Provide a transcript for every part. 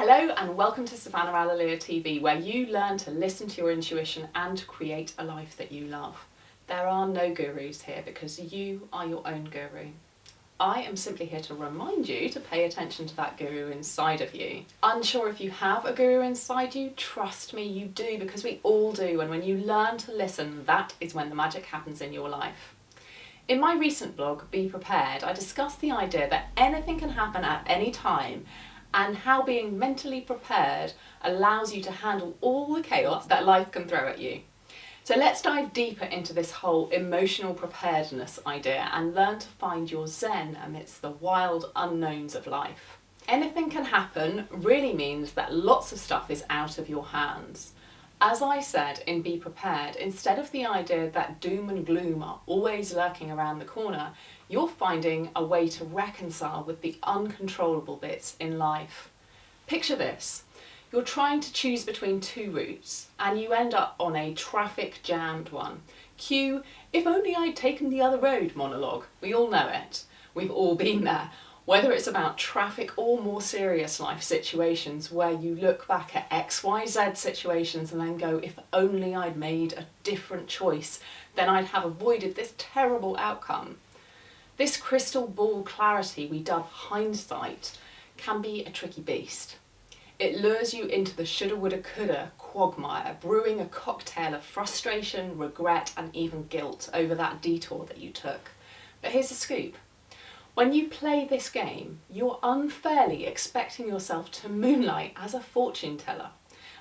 Hello and welcome to Savannah Alleluia TV, where you learn to listen to your intuition and create a life that you love. There are no gurus here because you are your own guru. I am simply here to remind you to pay attention to that guru inside of you. Unsure if you have a guru inside you? Trust me, you do, because we all do, and when you learn to listen, that is when the magic happens in your life. In my recent blog, Be Prepared, I discussed the idea that anything can happen at any time and how being mentally prepared allows you to handle all the chaos that life can throw at you. So let's dive deeper into this whole emotional preparedness idea and learn to find your zen amidst the wild unknowns of life. Anything can happen really means that lots of stuff is out of your hands. As I said in Be Prepared, instead of the idea that doom and gloom are always lurking around the corner, you're finding a way to reconcile with the uncontrollable bits in life. Picture this. You're trying to choose between two routes and you end up on a traffic jammed one. Cue, if only I'd taken the other road monologue. We all know it. We've all been there. Whether it's about traffic or more serious life situations where you look back at XYZ situations and then go, if only I'd made a different choice, then I'd have avoided this terrible outcome. This crystal ball clarity we dub hindsight can be a tricky beast. It lures you into the shoulda, woulda, coulda quagmire, brewing a cocktail of frustration, regret, and even guilt over that detour that you took. But here's the scoop. When you play this game, you're unfairly expecting yourself to moonlight as a fortune teller.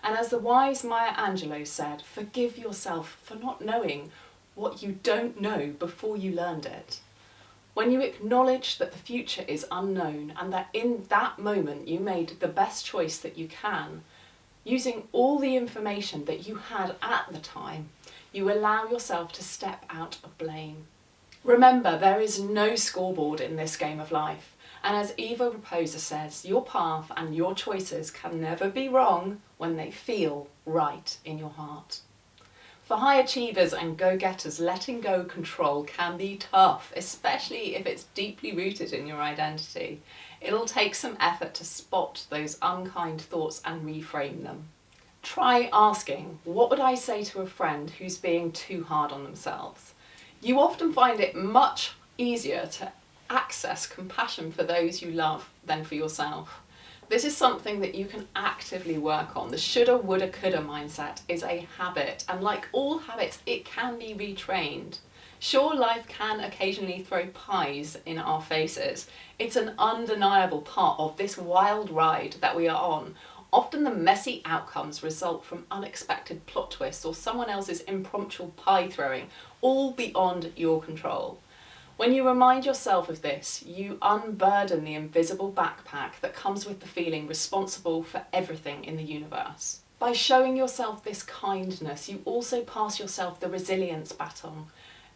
And as the wise Maya Angelou said, forgive yourself for not knowing what you don't know before you learned it. When you acknowledge that the future is unknown and that in that moment you made the best choice that you can, using all the information that you had at the time, you allow yourself to step out of blame. Remember, there is no scoreboard in this game of life, and as Eva Raposa says, your path and your choices can never be wrong when they feel right in your heart. For high achievers and go-getters, letting go control can be tough, especially if it's deeply rooted in your identity. It'll take some effort to spot those unkind thoughts and reframe them. Try asking, what would I say to a friend who's being too hard on themselves? You often find it much easier to access compassion for those you love than for yourself. This is something that you can actively work on. The shoulda, woulda, coulda mindset is a habit, and like all habits, it can be retrained. Sure, life can occasionally throw pies in our faces. It's an undeniable part of this wild ride that we are on. Often the messy outcomes result from unexpected plot twists or someone else's impromptu pie throwing, all beyond your control. When you remind yourself of this, you unburden the invisible backpack that comes with the feeling responsible for everything in the universe. By showing yourself this kindness, you also pass yourself the resilience baton,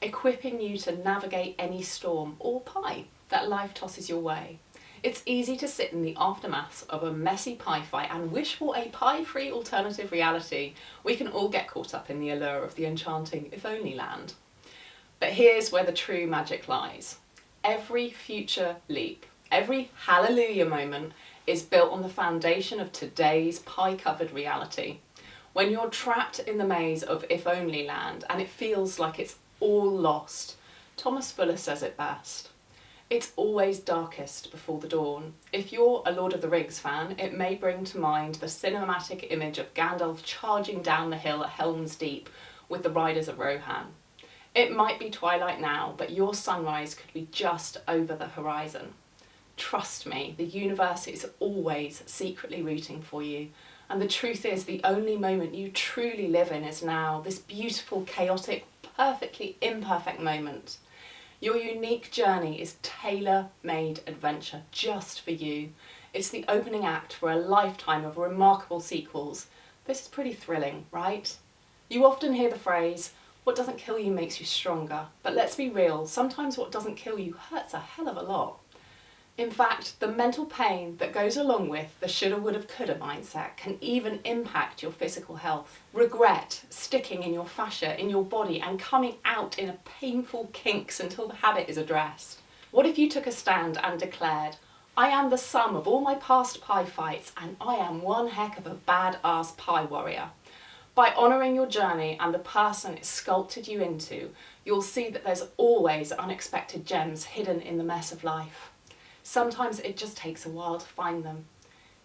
equipping you to navigate any storm or pie that life tosses your way. It's easy to sit in the aftermath of a messy pie fight and wish for a pie-free alternative reality. We can all get caught up in the allure of the enchanting if only land. But here's where the true magic lies. Every future leap, every hallelujah moment is built on the foundation of today's pie-covered reality. When you're trapped in the maze of if only land and it feels like it's all lost, Thomas Fuller says it best. It's always darkest before the dawn. If you're a Lord of the Rings fan, it may bring to mind the cinematic image of Gandalf charging down the hill at Helm's Deep with the riders of Rohan. It might be twilight now, but your sunrise could be just over the horizon. Trust me, the universe is always secretly rooting for you. And the truth is, the only moment you truly live in is now, this beautiful, chaotic, perfectly imperfect moment. Your unique journey is tailor-made adventure just for you. It's the opening act for a lifetime of remarkable sequels. This is pretty thrilling, right? You often hear the phrase, what doesn't kill you makes you stronger. But let's be real, sometimes what doesn't kill you hurts a hell of a lot. In fact, the mental pain that goes along with the shoulda, woulda, coulda mindset can even impact your physical health. Regret sticking in your fascia, in your body, and coming out in a painful kinks until the habit is addressed. What if you took a stand and declared, I am the sum of all my past pie fights, and I am one heck of a badass pie warrior. By honouring your journey and the person it sculpted you into, you'll see that there's always unexpected gems hidden in the mess of life. Sometimes it just takes a while to find them.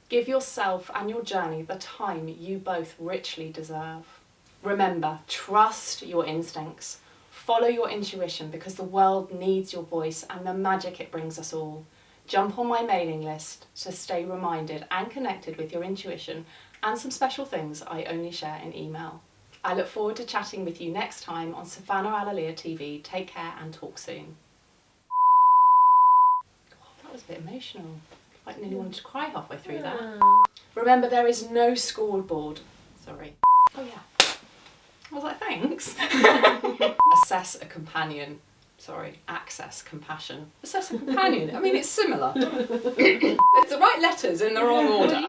Give yourself and your journey the time you both richly deserve. Remember, trust your instincts. Follow your intuition because the world needs your voice and the magic it brings us all. Jump on my mailing list to stay reminded and connected with your intuition and some special things I only share in email. I look forward to chatting with you next time on Savannah Alalia TV. Take care and talk soon. Oh, that was a bit emotional. I nearly wanted to cry halfway through that. Remember, there is no scoreboard. Sorry. Oh yeah. I was like, thanks. Assess a companion. Sorry, access compassion. Assess a companion. I mean, it's similar. It's the right letters in the wrong order.